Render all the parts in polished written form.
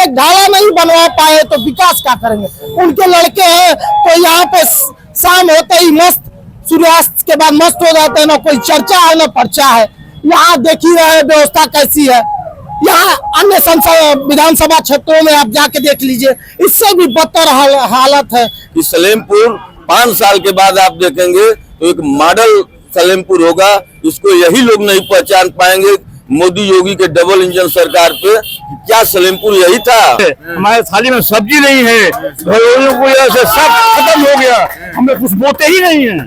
एक ढाला नहीं बनवा पाए तो विकास क्या करेंगे। उनके लड़के हैं तो यहाँ पे शाम होते ही मस्त, सूर्यास्त के बाद मस्त हो जाते हैं, ना कोई चर्चा है ना पर्चा है। यहाँ देख ही रहे व्यवस्था कैसी है। यहाँ अन्य संसद विधानसभा क्षेत्रों में आप जाके देख लीजिए, इससे भी बदतर हालत है। कि सलेमपुर 5 साल के बाद आप देखेंगे तो एक मॉडल सलेमपुर होगा। इसको यही लोग नहीं पहचान पाएंगे मोदी योगी के डबल इंजन सरकार पे, क्या सलेमपुर यही था। हमारे थाली में सब्जी नहीं है, घरों को ऐसे सब खत्म हो गया, हमें कुछ बोते ही नहीं है,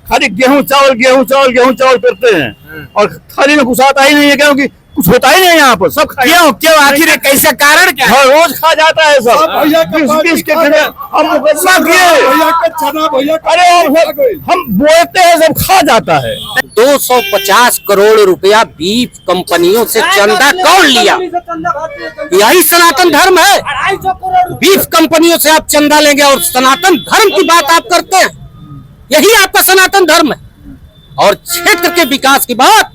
खाली गेहूं चावल करते हैं और थाली में कुछ आता ही नहीं है, क्योंकि कुछ होता ही नहीं यहाँ पर। सब क्यों आखिर कैसे कारण क्या है? रोज खा जाता है सब। अरे हम बोलते हैं सब खा जाता है। 250 करोड़ रुपया बीफ कंपनियों से चंदा कौन लिया? यही सनातन धर्म है। बीफ कंपनियों से आप चंदा लेंगे और सनातन धर्म की बात आप करते हैं, यही आपका सनातन धर्म है। और क्षेत्र के विकास की बात,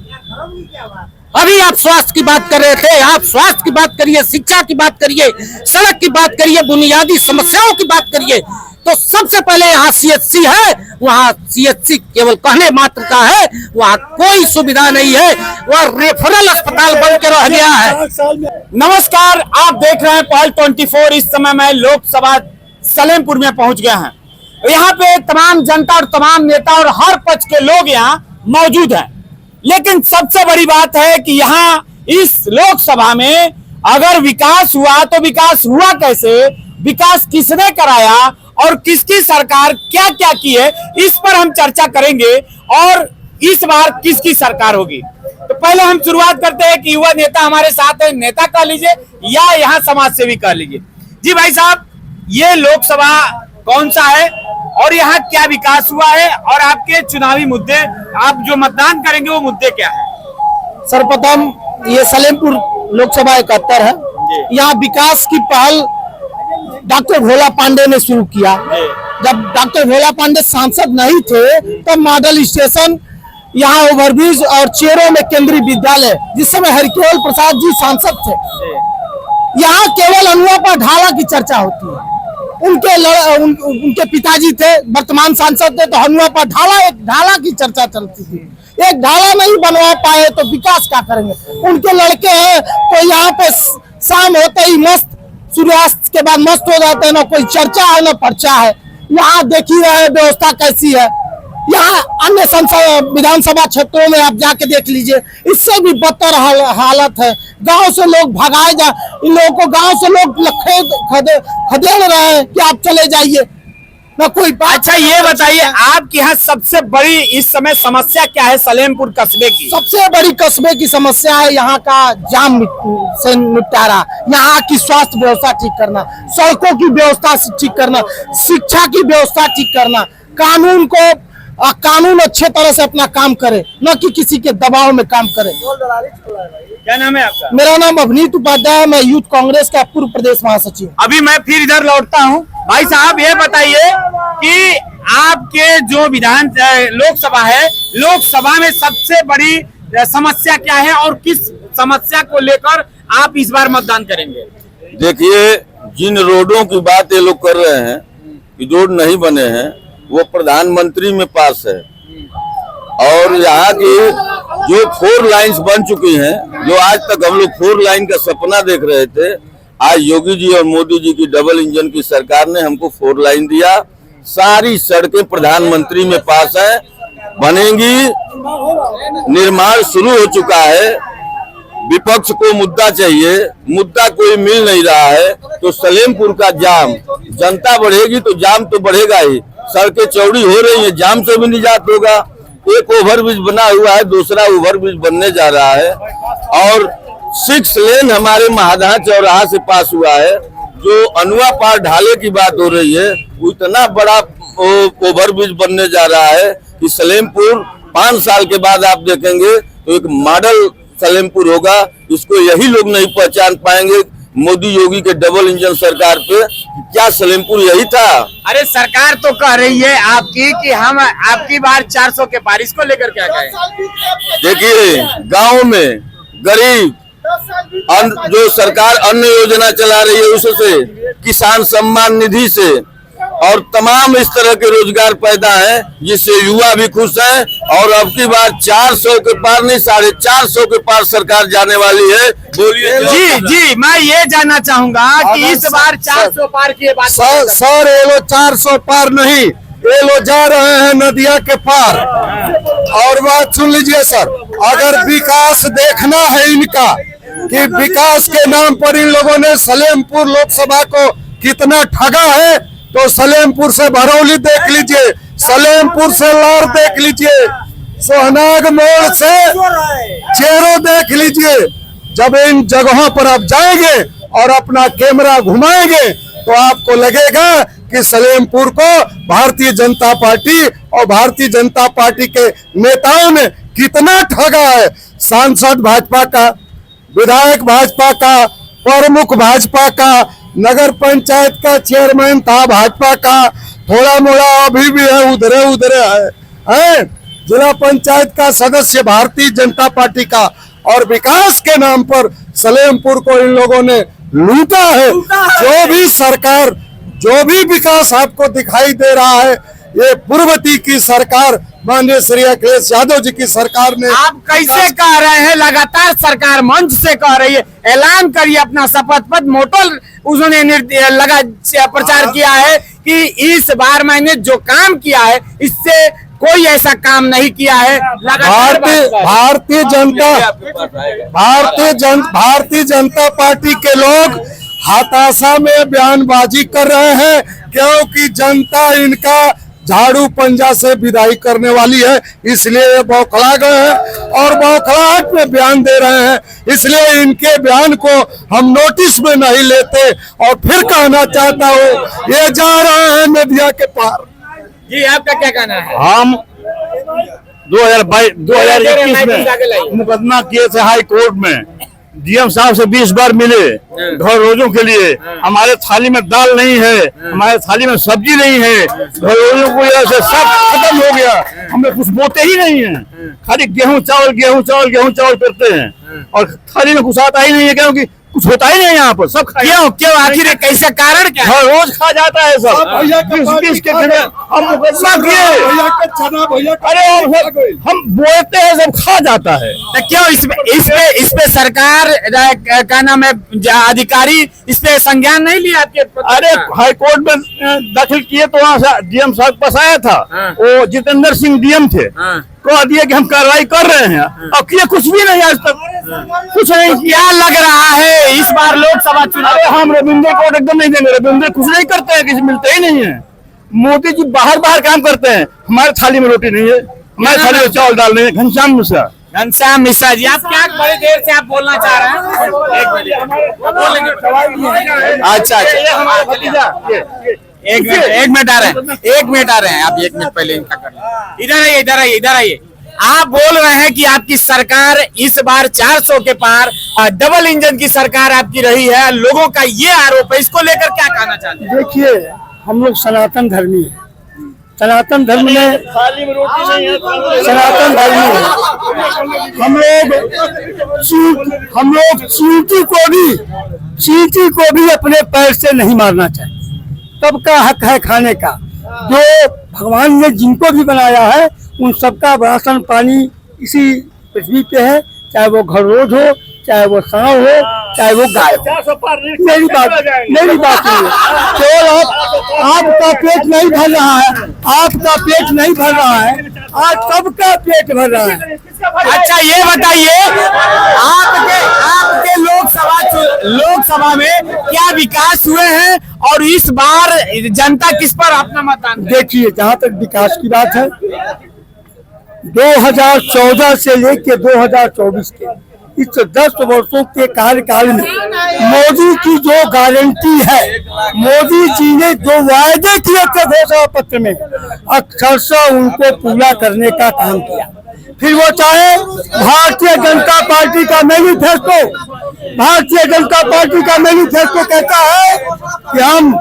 अभी आप स्वास्थ्य की बात कर रहे थे, आप स्वास्थ्य की बात करिए, शिक्षा की बात करिए, सड़क की बात करिए, बुनियादी समस्याओं की बात करिए, तो सबसे पहले यहाँ सीएचसी है। वहाँ सीएचसी केवल कहने मात्र का है, वहाँ कोई सुविधा नहीं है, वह रेफरल अस्पताल बन के रह गया है। नमस्कार, आप देख रहे हैं पहल 24। इस समय मैं लोकसभा सलेमपुर में पहुंच गया हूं। यहाँ पे तमाम जनता और तमाम नेता और हर पक्ष के लोग यहाँ मौजूद हैं। लेकिन सबसे बड़ी बात है कि यहाँ इस लोकसभा में अगर विकास हुआ तो विकास हुआ कैसे, विकास किसने कराया और किसकी सरकार क्या क्या की है, इस पर हम चर्चा करेंगे। और इस बार किसकी सरकार होगी, तो पहले हम शुरुआत करते हैं कि युवा नेता हमारे साथ है, नेता कह लीजिए या यहाँ समाज सेवी कह लीजिए। जी भाई साहब, ये लोकसभा कौन सा है और यहाँ क्या विकास हुआ है और आपके चुनावी मुद्दे, आप जो मतदान करेंगे वो मुद्दे क्या है? सर्वप्रथम ये सलेमपुर लोकसभा 71 है। यहाँ विकास की पहल डॉक्टर भोला पांडे ने शुरू किया। जब डॉक्टर भोला पांडे सांसद नहीं थे तब मॉडल स्टेशन, यहाँ ओवरब्रिज और चेरों में केंद्रीय विद्यालय, जिस समय हरिकेवल प्रसाद जी सांसद थे, यहाँ केवल अनुआ पर ढाला की चर्चा होती है। उनके पिताजी थे, वर्तमान सांसद थे, तो हनुआ पर ढाला की चर्चा चलती थी। एक ढाला नहीं बनवा पाए तो विकास क्या करेंगे। उनके लड़के हैं तो यहाँ पे शाम होते ही मस्त, सूर्यास्त के बाद मस्त हो जाते हैं, ना कोई चर्चा है ना पर्चा है। यहाँ देख ही रहे व्यवस्था कैसी है। यहाँ अन्य संसद विधानसभा क्षेत्रों में आप जाके देख लीजिए, इससे भी बदतर हालत है। गांव से लोग भगाए जा, इन लोगों को गांव से लोग खदेड़ रहे हैं कि आप चले जाइए, ना कोई बात। अच्छा ये बताइए, आपके यहाँ सबसे बड़ी इस समय समस्या क्या है सलेमपुर कस्बे की? सबसे बड़ी कस्बे की समस्या है यहाँ का जाम से निपटारा, यहाँ की स्वास्थ्य व्यवस्था ठीक करना, सड़कों की व्यवस्था ठीक करना, शिक्षा की व्यवस्था ठीक करना, कानून अच्छे तरह से अपना काम करे, न कि किसी के दबाव में काम करे। क्या नाम है आपका? मेरा नाम अवनीत उपाध्याय, मैं यूथ कांग्रेस का पूर्व प्रदेश महासचिव। अभी मैं फिर इधर लौटता हूँ। भाई साहब ये बताइए कि आपके जो विधान लोकसभा है, लोकसभा में सबसे बड़ी समस्या क्या है और किस समस्या को लेकर आप इस बार मतदान करेंगे? देखिए, जिन रोडों की बात ये लोग कर रहे हैं कि रोड नहीं बने हैं, वो प्रधानमंत्री में पास है। और यहाँ की जो 4 लाइन्स बन चुकी हैं, जो आज तक हम लोग 4 लाइन का सपना देख रहे थे, आज योगी जी और मोदी जी की डबल इंजन की सरकार ने हमको 4 लाइन दिया। सारी सड़कें प्रधानमंत्री में पास है, बनेंगी, निर्माण शुरू हो चुका है। विपक्ष को मुद्दा चाहिए, मुद्दा कोई मिल नहीं रहा है, तो सलेमपुर का जाम, जनता बढ़ेगी तो जाम तो बढ़ेगा ही। सड़कें चौड़ी हो रही है, जाम से भी निजात होगा। एक ओवरब्रिज बना हुआ है, दूसरा ओवरब्रिज बनने जा रहा है, और 6 लेन हमारे महादहा चौराहा से पास हुआ है। जो अनुआ पार ढाले की बात हो रही है, वो इतना बड़ा ओवरब्रिज बनने जा रहा है कि सलेमपुर 5 साल के बाद आप देखेंगे तो एक मॉडल सलेमपुर होगा। इसको यही लोग नहीं पहचान पाएंगे मोदी योगी के डबल इंजन सरकार पे, क्या सलेमपुर यही था। अरे सरकार तो कह रही है आपकी कि हम आपकी बार 400 के पार, इसको लेकर क्या कहें? देखिए, गांव में गरीब जो सरकार अन्न योजना चला रही है उससे, किसान सम्मान निधि से, और तमाम इस तरह के रोजगार पैदा है जिससे युवा भी खुश है। और अब की बार 400 के पार नहीं 450 के पार सरकार जाने वाली है। बोलिए जी जी, मैं ये जानना चाहूंगा कि इस बार 400 पार की बात सर ये लोग 400 पार नहीं, ये लोग जा रहे हैं नदिया के पार। और बात सुन लीजिए सर, अगर विकास देखना है इनका कि विकास के नाम पर इन लोगों ने सलेमपुर लोकसभा को कितना ठगा है, तो सलेमपुर से भरौली देख लीजिए, सलेमपुर से लार देख लीजिए, सोहनाग मोड़ से चेरो देख लीजिए। जब इन जगहों पर आप जाएंगे और अपना कैमरा घुमाएंगे तो आपको लगेगा कि सलेमपुर को भारतीय जनता पार्टी और भारतीय जनता पार्टी के नेताओं ने कितना ठगा है। सांसद भाजपा का, विधायक भाजपा का, प्रमुख भाजपा का, नगर पंचायत का चेयरमैन था भाजपा का, थोड़ा मोड़ा अभी भी है, उधरे उधरे है, जिला पंचायत का सदस्य भारतीय जनता पार्टी का, और विकास के नाम पर सलेमपुर को इन लोगों ने लूटा है। जो भी सरकार, जो भी विकास आपको दिखाई दे रहा है, ये पूर्ववर्ती की सरकार माननीय श्री अखिलेश यादव जी की सरकार ने। आप कैसे कह रहे हैं, लगातार सरकार मंच से कह रही है, ऐलान करिए अपना शपथ पत्र। मोटो उन्होंने लगा प्रचार किया है कि इस बार मैंने जो काम किया है इससे कोई ऐसा काम नहीं किया है। भारतीय जनता पार्टी के लोग हताशा में बयानबाजी कर रहे हैं, क्योंकि जनता इनका झाड़ू पंजा से विदाई करने वाली है, इसलिए ये बौखला गए हैं और बौखलाहट में बयान दे रहे हैं। इसलिए इनके बयान को हम नोटिस में नहीं लेते। और फिर कहना चाहता हूँ, ये जा रहे हैं नदिया के पार। जी, आपका क्या कहना है? हम 2021 में मुकदमा किए थे हाई कोर्ट में, डीएम साहब से 20 बार मिले घर रोजों के लिए। हमारे थाली में दाल नहीं है, हमारे थाली में सब्जी नहीं है, घर रोजों की वजह से सब खत्म हो गया। हमें कुछ बोते ही नहीं है, खाली गेहूं चावल करते हैं और थाली में कुछ आता ही नहीं है, क्योंकि कुछ होता ही नहीं यहाँ पर। सब क्यों आखिर कैसा कारण क्या है? रोज खा जाता है सब। अरे हम बोलते हैं, सब खा जाता है। तो क्यों इस पे सरकार का नाम है, अधिकारी इस पे संज्ञान नहीं लिया आपके? अरे हाई कोर्ट में दाखिल किए तो वहाँ से डीएम साहब के पास आया था, वो जितेंद्र सिंह डीएम थे, कह दिए कि हम कार्रवाई कर रहे हैं। अब किए कुछ भी नहीं, आज तक कुछ नहीं। क्या लग रहा है इस बार लोकसभा चुनाव? हम रविंद्र को एकदम नहीं देंगे, रविंद्र कुछ नहीं करते हैं, किसी मिलते ही नहीं है। मोदी जी बाहर काम करते हैं, हमारे थाली में रोटी नहीं है, हमारे थाली में चावल दाल नहीं है। घनश्याम मिश्रा जी, आप क्या बड़ी देर से आप बोलना चाह रहे हैं? अच्छा, एक मिनट आ रहे हैं आप, 1 मिनट पहले इनका कर। इधर आइए। आप बोल रहे हैं कि आपकी सरकार इस बार 400 के पार, डबल इंजन की सरकार आपकी रही है, लोगों का ये आरोप है, इसको लेकर क्या कहना चाहते हैं? देखिए, हम लोग सनातन धर्मी है, सनातन धर्म में सनातन धर्मी है। हम लोग चींटी को भी अपने पैर से नहीं मारना चाहिए। सबका हक है खाने का। जो भगवान ने जिनको भी बनाया है उन सबका राशन पानी इसी पृथ्वी पे है, चाहे वो घर रोज हो, चाहे वो सांव हो, चाहे वो गाय हो। मेरी बात सुनिए, केवल आपका पेट नहीं भर रहा है, आपका पेट नहीं भर रहा है, आज सबका पेट भर रहा है। अच्छा, ये बताइए, आपके लोकसभा में क्या विकास हुए हैं और इस बार जनता किस पर अपना मतदान? देखिए, जहाँ तक विकास की बात है, 2014 से लेकर 2024 के इस 10 वर्षों के कार्यकाल में मोदी की जो गारंटी है, मोदी जी ने जो वायदे किए थे घोषणा पत्र में, अक्षरशः उनको पूरा करने का काम किया। फिर वो चाहे भारतीय जनता पार्टी का मैनिफेस्टो कहता है कि हम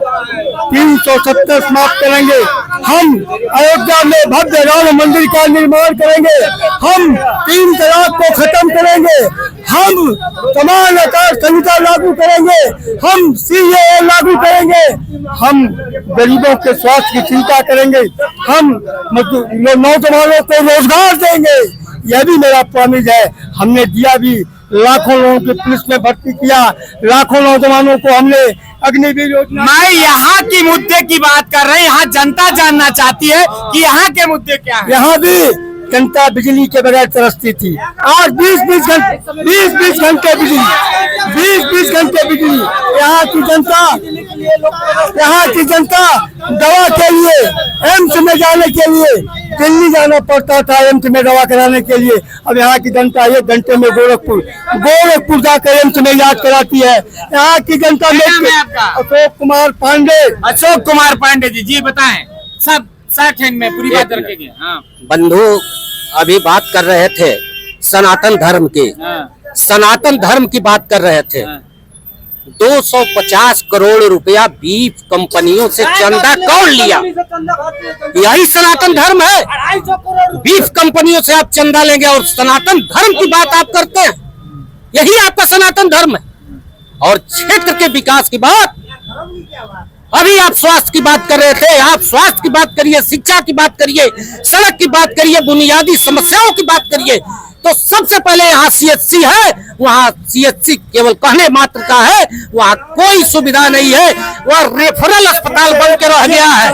370 समाप्त करेंगे, हम अयोध्या में भव्य राम मंदिर का निर्माण करेंगे, हम 3 तलाक को खत्म करेंगे, हम समान आचार संहिता लागू करेंगे, हम सीएए लागू करेंगे, हम गरीबों के स्वास्थ्य की चिंता करेंगे, हम नौजवानों को रोजगार देंगे। यह भी मेरा प्रॉमिस है। हमने दिया भी, लाखों लोगों को पुलिस में भर्ती किया, लाखों नौजवानों को हमने अग्निवीर योजना। मैं यहाँ की मुद्दे की बात कर रहे हैं, यहाँ जनता जानना चाहती है कि यहाँ के मुद्दे क्या है। यहाँ भी जनता बिजली के बगैर तरसती थी। आज 20-20 घंटे बिजली, 20-20 घंटे बिजली। यहाँ की जनता दवा के लिए, एम्स में जाने के लिए दिल्ली जाना पड़ता था एम्स में दवा कराने के लिए। अब यहाँ की जनता 1 घंटे में गोरखपुर जाकर एम्स में इलाज कराती है। यहाँ की जनता अशोक कुमार पांडे जी बताएं। सब 60 सेकंड में पूरी बात रखेंगे। हाँ। बंधु अभी बात कर रहे थे सनातन धर्म की, सनातन धर्म की बात कर रहे थे। 250 करोड़ रुपया बीफ कंपनियों से चंदा कौन लिया? यही सनातन धर्म है। बीफ कंपनियों से आप चंदा लेंगे और सनातन धर्म की बात आप करते हैं। यही आपका सनातन धर्म है। और क्षेत्र के विकास की बात, अभी आप स्वास्थ्य की बात कर रहे थे, आप स्वास्थ्य की बात करिए, शिक्षा की बात करिए, सड़क की बात करिए, बुनियादी समस्याओं की बात करिए। तो सबसे पहले यहाँ सीएचसी है, वहाँ सीएचसी केवल कहने मात्र का है, वहाँ कोई सुविधा नहीं है। वह रेफरल अस्पताल बन के रह गया है।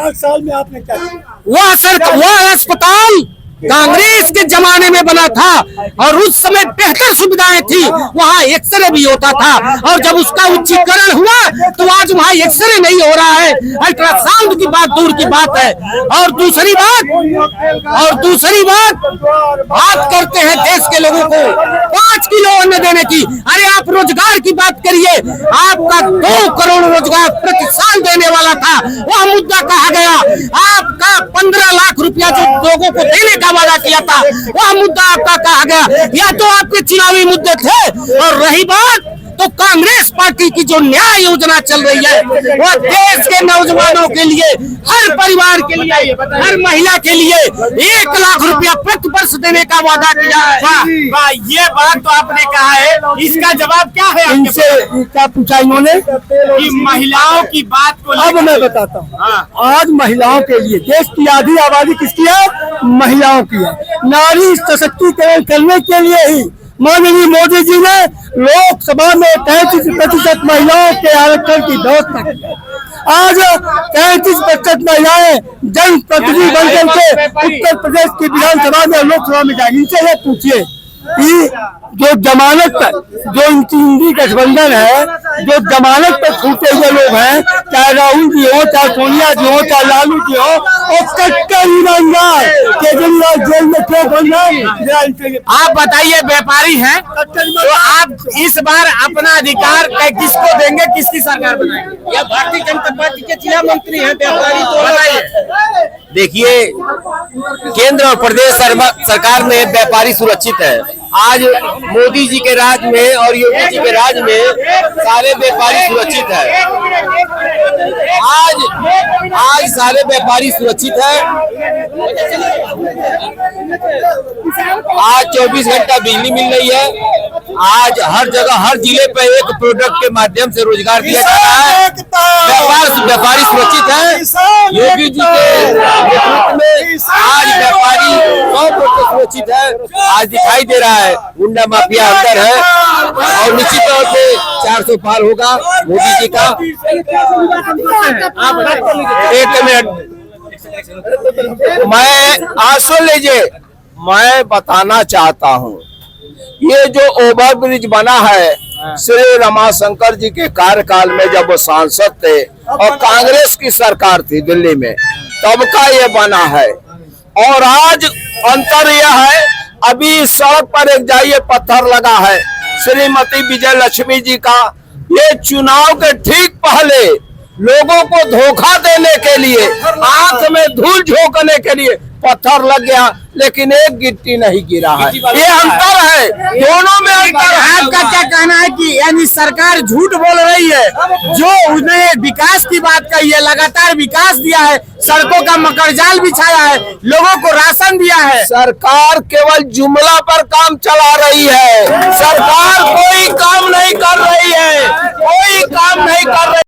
वह अस्पताल कांग्रेस के जमाने में बना था और उस समय बेहतर सुविधाएं थी। वहाँ एक्सरे भी होता था और जब उसका उच्चीकरण हुआ तो आज वहाँ एक्सरे नहीं हो रहा है, अल्ट्रासाउंड की बात दूर की बात है। और दूसरी बात बात करते हैं देश के लोगों को 5 किलो अन्न देने की। अरे आप रोजगार की बात करिए, आपका 2 करोड़ रोजगार प्रति साल देने वाला था, वह मुद्दा कहा गया। आपका 15 लाख रुपया जो लोगों को देने का वादा किया था, वह मुद्दा आपका कहा गया। या तो आपके चुनावी मुद्दे थे। और रही बात तो कांग्रेस पार्टी की जो न्याय योजना चल रही है, वह देश के नौजवानों के लिए, हर परिवार के लिए, हर महिला के लिए 1 लाख रुपया प्रति वर्ष देने का वादा किया है। वाह, ये बात तो आपने कहा है, इसका जवाब क्या है? इनसे क्या पूछा इन्होंने कि महिलाओं की बात को अब मैं बताता हूँ। आज महिलाओं के लिए, देश की आधी आबादी किसकी है? महिलाओं की है। नारी सशक्तिकरण करने के लिए ही माननीय मोदी जी ने लोकसभा में 33% महिलाओं के आरक्षण की व्यवस्था की। आज 33% महिलाएं जनप्रतिनिधि बनकर के उत्तर प्रदेश की विधानसभा में, लोकसभा में जाएंगी। इनसे ये पूछिए कि जो जमानत पर, जो इंडी गठबंधन है, जो जमानत पर छूटे हुए लोग हैं, चाहे राहुल जी हो, चाहे सोनिया जी हो, चाहे लालू जी हो, और कट्टर ईमानदार केजरीवाल जेल में क्यों बन रहे? आप बताइए, व्यापारी हैं तो आप इस बार अपना अधिकार किसको देंगे, किसकी सरकार बनाएंगे? या भारतीय जनता पार्टी के जिला मंत्री हैं व्यापारी, तो बताइए। देखिए, केंद्र और प्रदेश सरकार में व्यापारी सुरक्षित है। आज मोदी जी के राज में और योगी जी के राज में सारे व्यापारी सुरक्षित है। आज सारे व्यापारी सुरक्षित है। आज 24 घंटा बिजली मिल रही है। आज हर जगह, हर जिले पे एक प्रोडक्ट के माध्यम से रोजगार दिया जा रहा है। व्यापारी सुरक्षित है। योगी जी के नेतृत्व में आज व्यापारी 100% सुरक्षित है। आज दिखाई दे रहा है गुंडा माफिया अंदर है और निश्चित तौर पे 400 पार होगा मोदी जी का। 1 मिनट, मैं आज सुन लीजिए, मैं बताना चाहता हूँ, ये जो ओवर ब्रिज बना है श्री रमाशंकर जी के कार्यकाल में, जब वो सांसद थे और कांग्रेस की सरकार थी दिल्ली में, तब का ये बना है। और आज अंतर यह है, अभी सड़क पर एक जाइए पत्थर लगा है श्रीमती विजय लक्ष्मी जी का। ये चुनाव के ठीक पहले लोगों को धोखा देने के लिए, आंख में धूल झोंकने के लिए पत्थर लग गया, लेकिन एक गिट्टी नहीं गिरा है। ये अंतर है, दोनों में अंतर है। आपका क्या कहना है कि यानी सरकार झूठ बोल रही है? जो उसने विकास की बात कही है, लगातार विकास दिया है, सड़कों का मकरजाल बिछाया है, लोगों को राशन दिया है। सरकार केवल जुमला पर काम चला रही है, सरकार कोई काम नहीं कर रही है, कोई काम नहीं कर रही।